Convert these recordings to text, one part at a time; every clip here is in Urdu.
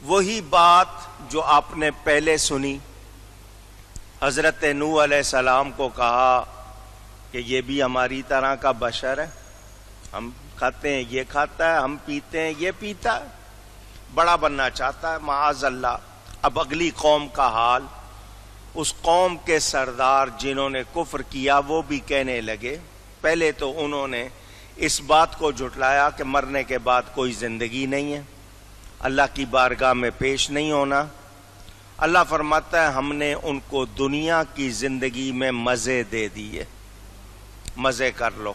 وہی بات جو آپ نے پہلے سنی، حضرت نوح علیہ السلام کو کہا کہ یہ بھی ہماری طرح کا بشر ہے، ہم کھاتے ہیں یہ کھاتا ہے، ہم پیتے ہیں یہ پیتا ہے، بڑا بننا چاہتا ہے، معاذ اللہ۔ اب اگلی قوم کا حال، اس قوم کے سردار جنہوں نے کفر کیا وہ بھی کہنے لگے، پہلے تو انہوں نے اس بات کو جھٹلایا کہ مرنے کے بعد کوئی زندگی نہیں ہے، اللہ کی بارگاہ میں پیش نہیں ہونا۔ اللہ فرماتا ہے ہم نے ان کو دنیا کی زندگی میں مزے دے دیے، مزے کر لو۔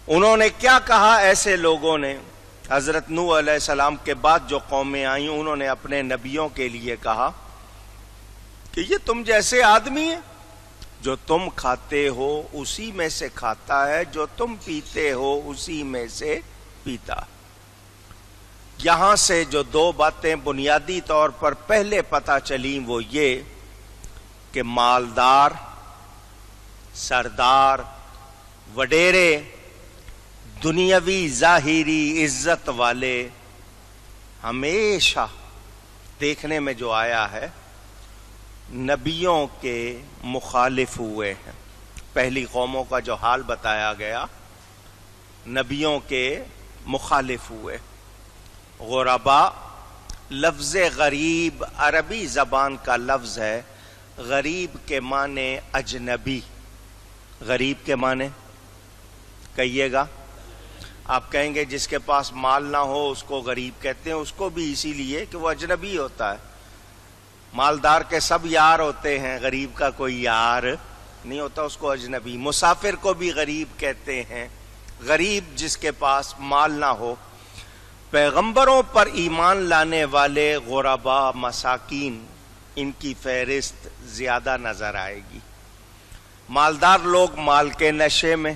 انہوں نے کیا کہا ایسے لوگوں نے؟ حضرت نوح علیہ السلام کے بعد جو قومیں آئیں انہوں نے اپنے نبیوں کے لیے کہا کہ یہ تم جیسے آدمی ہیں، جو تم کھاتے ہو اسی میں سے کھاتا ہے، جو تم پیتے ہو اسی میں سے پیتا۔ یہاں سے جو دو باتیں بنیادی طور پر پہلے پتہ چلیں وہ یہ کہ مالدار، سردار، وڈیرے، دنیاوی ظاہری عزت والے ہمیشہ دیکھنے میں جو آیا ہے نبیوں کے مخالف ہوئے ہیں۔ پہلی قوموں کا جو حال بتایا گیا نبیوں کے مخالف ہوئے۔ غربا، لفظ غریب عربی زبان کا لفظ ہے، غریب کے معنی اجنبی۔ غریب کے معنی کہیے گا؟ آپ کہیں گے جس کے پاس مال نہ ہو اس کو غریب کہتے ہیں، اس کو بھی اسی لیے کہ وہ اجنبی ہوتا ہے۔ مالدار کے سب یار ہوتے ہیں، غریب کا کوئی یار نہیں ہوتا، اس کو اجنبی۔ مسافر کو بھی غریب کہتے ہیں، غریب جس کے پاس مال نہ ہو۔ پیغمبروں پر ایمان لانے والے غربا، مساکین، ان کی فہرست زیادہ نظر آئے گی۔ مالدار لوگ مال کے نشے میں،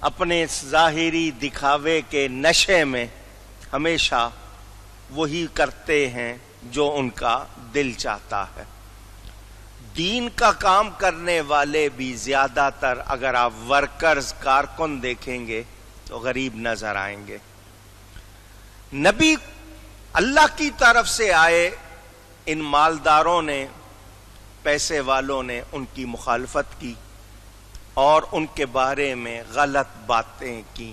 اپنے ظاہری دکھاوے کے نشے میں ہمیشہ وہی کرتے ہیں جو ان کا دل چاہتا ہے۔ دین کا کام کرنے والے بھی زیادہ تر اگر آپ ورکرز، کارکن دیکھیں گے تو غریب نظر آئیں گے۔ نبی اللہ کی طرف سے آئے، ان مالداروں نے، پیسے والوں نے ان کی مخالفت کی اور ان کے بارے میں غلط باتیں کی،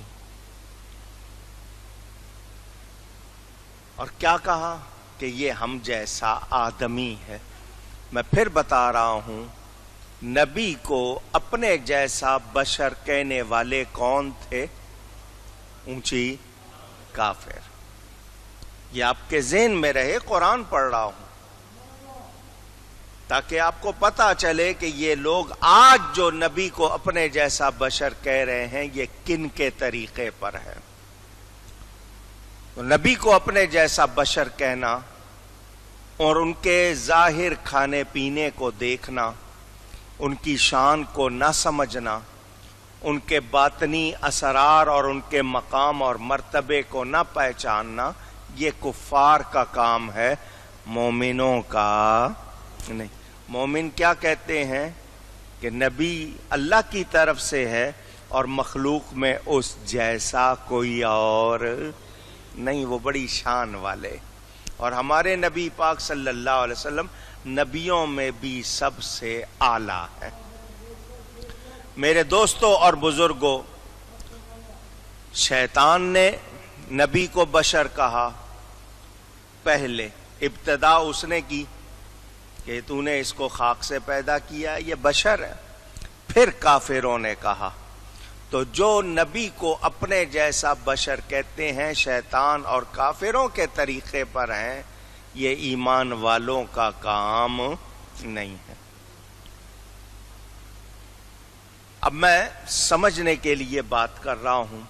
اور کیا کہا کہ یہ ہم جیسا آدمی ہے۔ میں پھر بتا رہا ہوں، نبی کو اپنے جیسا بشر کہنے والے کون تھے؟ اونچی کافر۔ یہ آپ کے ذہن میں رہے، قرآن پڑھ رہا ہوں تاکہ آپ کو پتا چلے کہ یہ لوگ آج جو نبی کو اپنے جیسا بشر کہہ رہے ہیں یہ کن کے طریقے پر ہے۔ نبی کو اپنے جیسا بشر کہنا اور ان کے ظاہر کھانے پینے کو دیکھنا، ان کی شان کو نہ سمجھنا، ان کے باطنی اسرار اور ان کے مقام اور مرتبے کو نہ پہچاننا، یہ کفار کا کام ہے، مومنوں کا نہیں۔ مومن کیا کہتے ہیں کہ نبی اللہ کی طرف سے ہے اور مخلوق میں اس جیسا کوئی اور نہیں، وہ بڑی شان والے۔ اور ہمارے نبی پاک صلی اللہ علیہ وسلم نبیوں میں بھی سب سے اعلیٰ ہے۔ میرے دوستوں اور بزرگوں، شیطان نے نبی کو بشر کہا، پہلے ابتدا اس نے کی کہ تو نے اس کو خاک سے پیدا کیا، یہ بشر ہے۔ پھر کافروں نے کہا۔ تو جو نبی کو اپنے جیسا بشر کہتے ہیں شیطان اور کافروں کے طریقے پر ہیں، یہ ایمان والوں کا کام نہیں ہے۔ اب میں سمجھنے کے لیے بات کر رہا ہوں،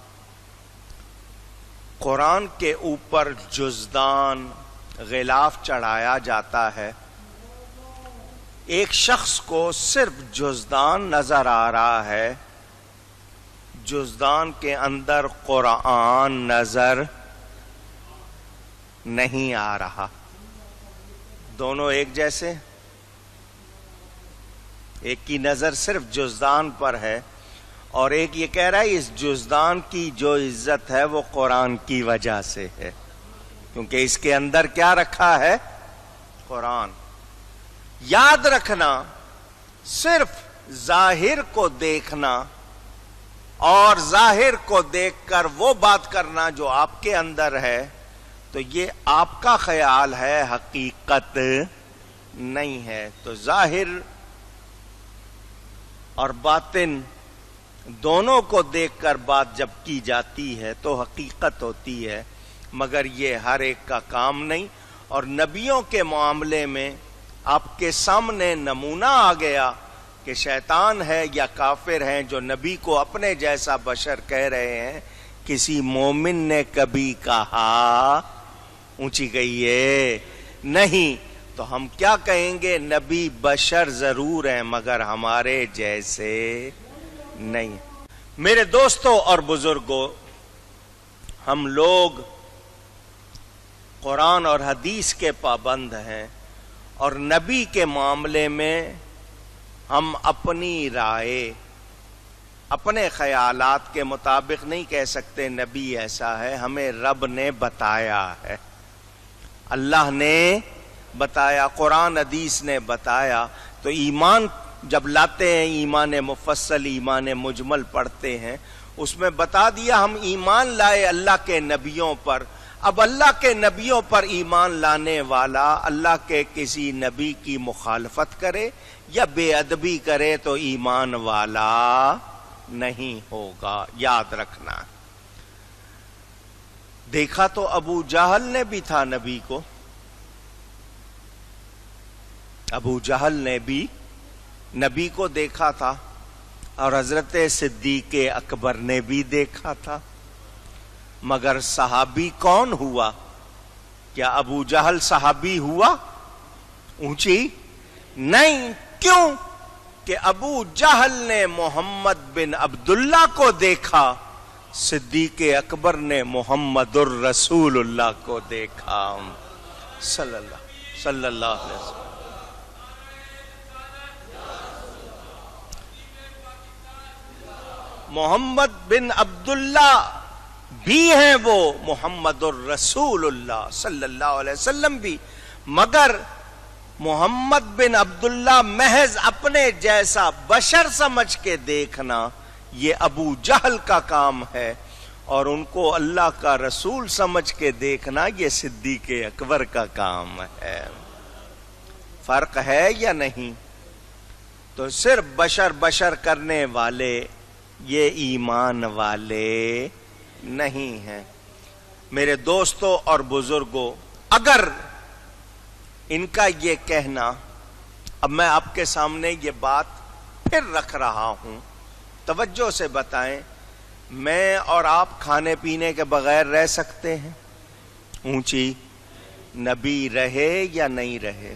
قرآن کے اوپر جزدان، غلاف چڑھایا جاتا ہے، ایک شخص کو صرف جزدان نظر آ رہا ہے، جزدان کے اندر قرآن نظر نہیں آ رہا۔ دونوں ایک جیسے، ایک کی نظر صرف جزدان پر ہے اور ایک یہ کہہ رہا ہے اس جزدان کی جو عزت ہے وہ قرآن کی وجہ سے ہے۔ کیونکہ اس کے اندر کیا رکھا ہے؟ قرآن۔ یاد رکھنا، صرف ظاہر کو دیکھنا اور ظاہر کو دیکھ کر وہ بات کرنا جو آپ کے اندر ہے، تو یہ آپ کا خیال ہے، حقیقت نہیں ہے۔ تو ظاہر اور باطن دونوں کو دیکھ کر بات جب کی جاتی ہے تو حقیقت ہوتی ہے، مگر یہ ہر ایک کا کام نہیں۔ اور نبیوں کے معاملے میں آپ کے سامنے نمونہ آ گیا کہ شیطان ہے یا کافر ہیں جو نبی کو اپنے جیسا بشر کہہ رہے ہیں۔ کسی مومن نے کبھی کہا، اونچی گئی ہے نہیں، تو ہم کیا کہیں گے؟ نبی بشر ضرور ہیں مگر ہمارے جیسے نہیں۔ میرے دوستوں اور بزرگوں، ہم لوگ قرآن اور حدیث کے پابند ہیں، اور نبی کے معاملے میں ہم اپنی رائے، اپنے خیالات کے مطابق نہیں کہہ سکتے نبی ایسا ہے۔ ہمیں رب نے بتایا ہے، اللہ نے بتایا، قرآن حدیث نے بتایا۔ تو ایمان جب لاتے ہیں، ایمان مفصل، ایمان مجمل پڑھتے ہیں، اس میں بتا دیا ہم ایمان لائے اللہ کے نبیوں پر۔ اب اللہ کے نبیوں پر ایمان لانے والا اللہ کے کسی نبی کی مخالفت کرے یا بے ادبی کرے تو ایمان والا نہیں ہوگا، یاد رکھنا۔ دیکھا تو ابو جہل نے بھی تھا نبی کو، ابو جہل نے بھی نبی کو دیکھا تھا، اور حضرت صدیق اکبر نے بھی دیکھا تھا، مگر صحابی کون ہوا؟ کیا ابو جہل صحابی ہوا؟ اونچی نہیں۔ کیوں؟ کہ ابو جہل نے محمد بن عبداللہ کو دیکھا، صدیق اکبر نے محمد الرسول اللہ کو دیکھا، صلی اللہ علیہ وسلم۔ محمد بن عبداللہ بھی ہیں وہ، محمد الرسول اللہ صلی اللہ علیہ وسلم بھی، مگر محمد بن عبداللہ محض اپنے جیسا بشر سمجھ کے دیکھنا یہ ابو جہل کا کام ہے، اور ان کو اللہ کا رسول سمجھ کے دیکھنا یہ صدیق اکبر کا کام ہے۔ فرق ہے یا نہیں؟ تو صرف بشر کرنے والے یہ ایمان والے نہیں ہیں۔ میرے دوستوں اور بزرگوں، اگر ان کا یہ کہنا، اب میں آپ کے سامنے یہ بات پھر رکھ رہا ہوں، توجہ سے بتائیں، میں اور آپ کھانے پینے کے بغیر رہ سکتے ہیں؟ اونچی، نبی رہے یا نہیں رہے؟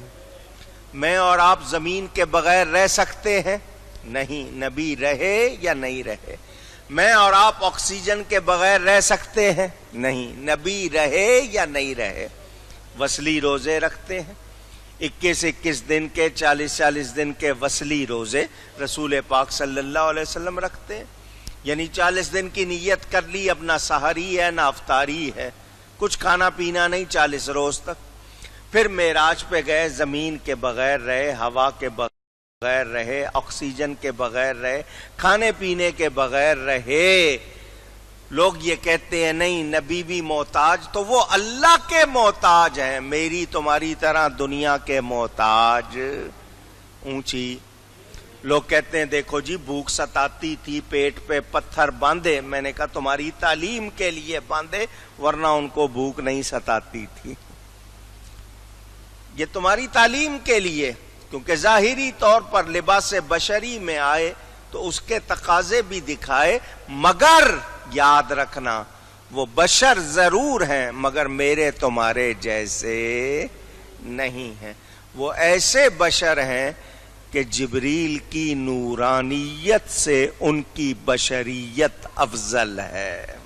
میں اور آپ زمین کے بغیر رہ سکتے ہیں؟ نہیں، نبی رہے یا نہیں رہے؟ میں اور آپ آکسیجن کے بغیر رہ سکتے ہیں؟ نہیں، نبی رہے یا نہیں رہے؟ وصلی روزے رکھتے ہیں، 21 دن کے، 40 دن کے وصلی روزے رسول پاک صلی اللہ علیہ وسلم رکھتے ہیں، یعنی 40 دن کی نیت کر لی، اب نہ سحری ہے نہ افطاری ہے، کچھ کھانا پینا نہیں 40 روز تک۔ پھر معراج پہ گئے، زمین کے بغیر رہے، ہوا کے بغیر رہے، آکسیجن کے بغیر رہے، کھانے پینے کے بغیر رہے۔ لوگ یہ کہتے ہیں نہیں نبی بھی محتاج، تو وہ اللہ کے محتاج ہیں، میری تمہاری طرح دنیا کے محتاج۔ اونچی، لوگ کہتے ہیں دیکھو جی بھوک ستاتی تھی، پیٹ پہ پتھر باندھے، میں نے کہا تمہاری تعلیم کے لیے باندھے، ورنہ ان کو بھوک نہیں ستاتی تھی۔ یہ تمہاری تعلیم کے لیے، کیونکہ ظاہری طور پر لباس بشری میں آئے تو اس کے تقاضے بھی دکھائے، مگر یاد رکھنا وہ بشر ضرور ہیں مگر میرے تمہارے جیسے نہیں ہیں۔ وہ ایسے بشر ہیں کہ جبریل کی نورانیت سے ان کی بشریت افضل ہے،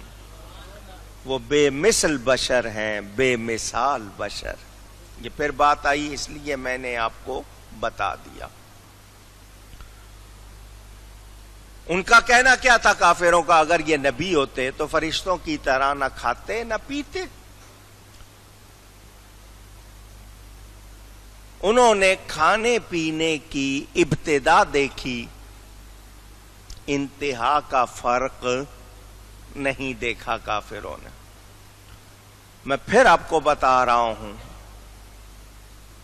وہ بے مثل بشر ہیں، بے مثال بشر۔ یہ پھر بات آئی، اس لیے میں نے آپ کو بتا دیا۔ ان کا کہنا کیا تھا کافروں کا؟ اگر یہ نبی ہوتے تو فرشتوں کی طرح نہ کھاتے نہ پیتے، انہوں نے کھانے پینے کی ابتدا دیکھی، انتہا کا فرق نہیں دیکھا کافروں نے۔ میں پھر آپ کو بتا رہا ہوں،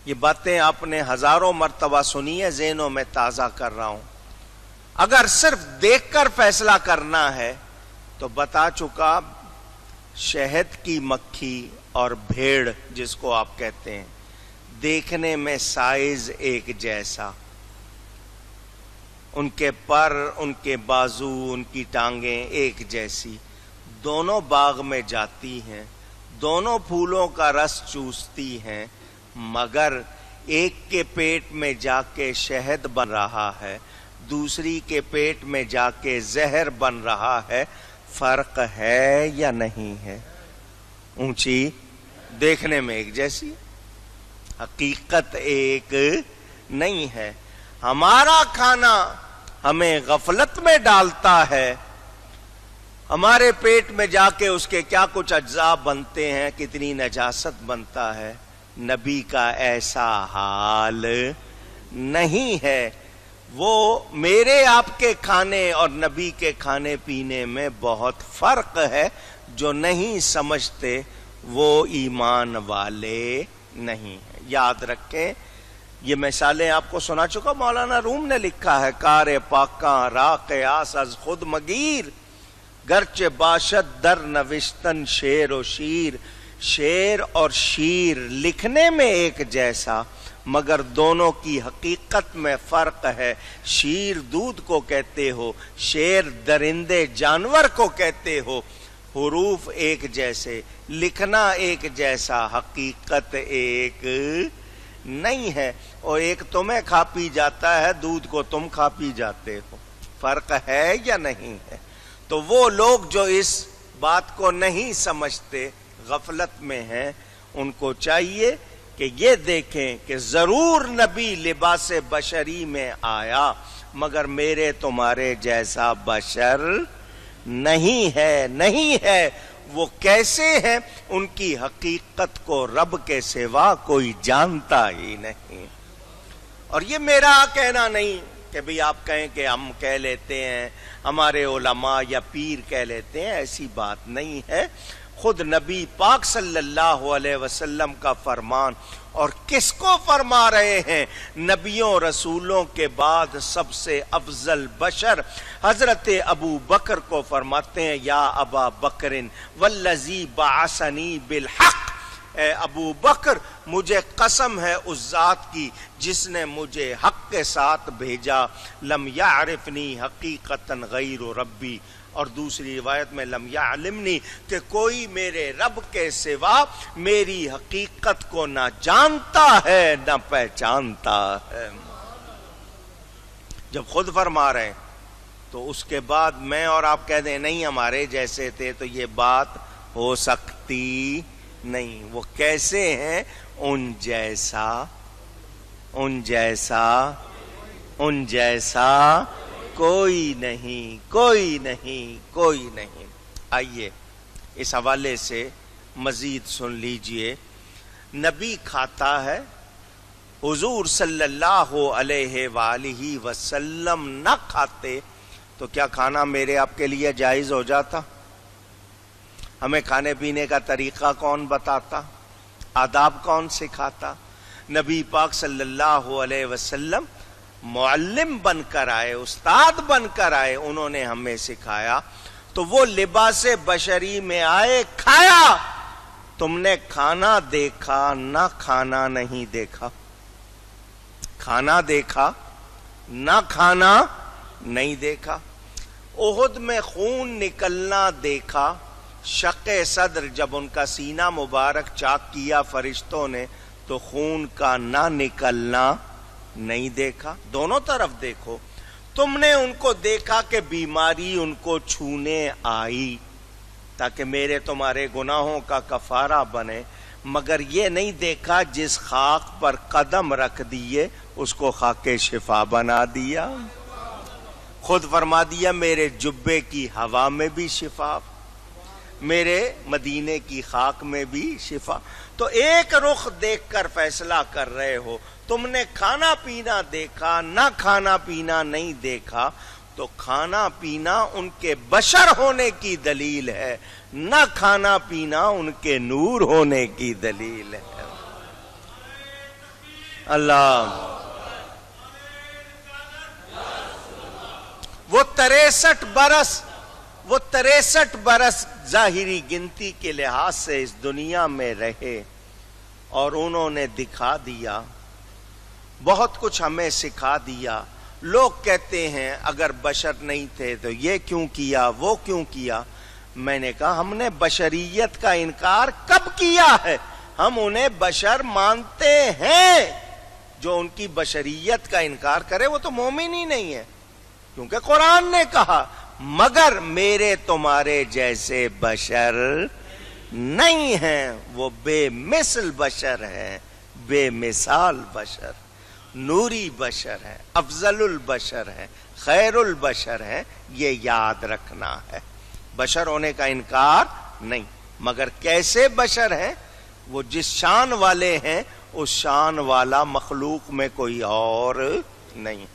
یہ باتیں آپ نے ہزاروں مرتبہ سنی ہے، ذہنوں میں تازہ کر رہا ہوں۔ اگر صرف دیکھ کر فیصلہ کرنا ہے تو بتا چکا، شہد کی مکھی اور بھیڑ جس کو آپ کہتے ہیں، دیکھنے میں سائز ایک جیسا، ان کے پر، ان کے بازو، ان کی ٹانگیں ایک جیسی، دونوں باغ میں جاتی ہیں، دونوں پھولوں کا رس چوستی ہیں، مگر ایک کے پیٹ میں جا کے شہد بن رہا ہے، دوسری کے پیٹ میں جا کے زہر بن رہا ہے۔ فرق ہے یا نہیں ہے؟ اونچی، دیکھنے میں ایک جیسی، حقیقت ایک نہیں ہے۔ ہمارا کھانا ہمیں غفلت میں ڈالتا ہے، ہمارے پیٹ میں جا کے اس کے کیا کچھ اجزاء بنتے ہیں، کتنی نجاست بنتا ہے۔ نبی کا ایسا حال نہیں ہے۔ وہ میرے آپ کے کھانے اور نبی کے کھانے پینے میں بہت فرق ہے۔ جو نہیں سمجھتے وہ ایمان والے نہیں ہیں۔ یاد رکھیں، یہ مثالیں آپ کو سنا چکا، مولانا روم نے لکھا ہے، کار پاکاں را قیاس از خود مگیر، گرچہ باشد در نوشتن شیر و شیر۔ شیر اور شیر لکھنے میں ایک جیسا، مگر دونوں کی حقیقت میں فرق ہے۔ شیر دودھ کو کہتے ہو، شیر درندے جانور کو کہتے ہو، حروف ایک جیسے، لکھنا ایک جیسا، حقیقت ایک نہیں ہے۔ اور ایک تمہیں کھا پی جاتا ہے، دودھ کو تم کھا پی جاتے ہو۔ فرق ہے یا نہیں ہے؟ تو وہ لوگ جو اس بات کو نہیں سمجھتے، غفلت میں ہیں، ان کو چاہیے کہ یہ دیکھیں کہ ضرور نبی لباس بشری میں آیا، مگر میرے تمہارے جیسا بشر نہیں ہے، نہیں ہے۔ وہ کیسے ہیں، ان کی حقیقت کو رب کے سوا کوئی جانتا ہی نہیں۔ اور یہ میرا کہنا نہیں کہ بھی آپ کہیں کہ ہم کہہ لیتے ہیں، ہمارے علماء یا پیر کہہ لیتے ہیں، ایسی بات نہیں ہے۔ خود نبی پاک صلی اللہ علیہ وسلم کا فرمان، اور کس کو فرما رہے ہیں؟ نبیوں رسولوں کے بعد سب سے افضل بشر حضرت ابو بکر کو فرماتے ہیں، یا ابا بکر والذی بعثنی بالحق، اے ابو بکر مجھے قسم ہے اس ذات کی جس نے مجھے حق کے ساتھ بھیجا، لم یعرفنی حقیقتا غیر ربی، اور دوسری روایت میں لم یعلمنی، کہ کوئی میرے رب کے سوا میری حقیقت کو نہ جانتا ہے نہ پہچانتا ہے۔ جب خود فرما رہے ہیں تو اس کے بعد میں اور آپ کہہ دیں نہیں ہمارے جیسے تھے، تو یہ بات ہو سکتی نہیں۔ وہ کیسے ہیں؟ ان جیسا، ان جیسا، ان جیسا کوئی نہیں، کوئی نہیں، کوئی نہیں۔ آئیے اس حوالے سے مزید سن لیجئے۔ نبی کھاتا ہے، حضور صلی اللہ علیہ وآلہ وسلم نہ کھاتے تو کیا کھانا میرے آپ کے لیے جائز ہو جاتا؟ ہمیں کھانے پینے کا طریقہ کون بتاتا؟ آداب کون سکھاتا؟ نبی پاک صلی اللہ علیہ وسلم معلم بن کر آئے، استاد بن کر آئے، انہوں نے ہمیں سکھایا۔ تو وہ لباس بشری میں آئے، کھایا، تم نے کھانا دیکھا نہ کھانا نہیں دیکھا، کھانا دیکھا نہ کھانا نہیں دیکھا۔ احد میں خون نکلنا دیکھا، شق صدر جب ان کا سینہ مبارک چاک کیا فرشتوں نے تو خون کا نہ نکلنا نہیں دیکھا۔ دونوں طرف دیکھو۔ تم نے ان کو دیکھا کہ بیماری ان کو چھونے آئی تاکہ میرے تمہارے گناہوں کا کفارہ بنے، مگر یہ نہیں دیکھا جس خاک پر قدم رکھ دیے اس کو خاک شفا بنا دیا۔ خود فرما دیا میرے جبے کی ہوا میں بھی شفا، میرے مدینے کی خاک میں بھی شفا. تو ایک رخ دیکھ کر فیصلہ کر رہے ہو. تم نے کھانا پینا دیکھا، نہ کھانا پینا نہیں دیکھا. تو کھانا پینا ان کے بشر ہونے کی دلیل ہے، نہ کھانا پینا ان کے نور ہونے کی دلیل ہے. اللہ. وہ 63 برس ظاہری گنتی کے لحاظ سے اس دنیا میں رہے اور انہوں نے دکھا دیا، بہت کچھ ہمیں سکھا دیا. لوگ کہتے ہیں اگر بشر نہیں تھے تو یہ کیوں کیا، وہ کیوں کیا. میں نے کہا ہم نے بشریت کا انکار کب کیا ہے؟ ہم انہیں بشر مانتے ہیں. جو ان کی بشریت کا انکار کرے وہ تو مومن ہی نہیں ہے، کیونکہ قرآن نے کہا مگر میرے تمہارے جیسے بشر نہیں ہیں. وہ بے مثل بشر ہیں، بے مثال بشر، نوری بشر ہے، افضل البشر ہے، خیر البشر ہے. یہ یاد رکھنا ہے. بشر ہونے کا انکار نہیں، مگر کیسے بشر ہیں؟ وہ جس شان والے ہیں اس شان والا مخلوق میں کوئی اور نہیں.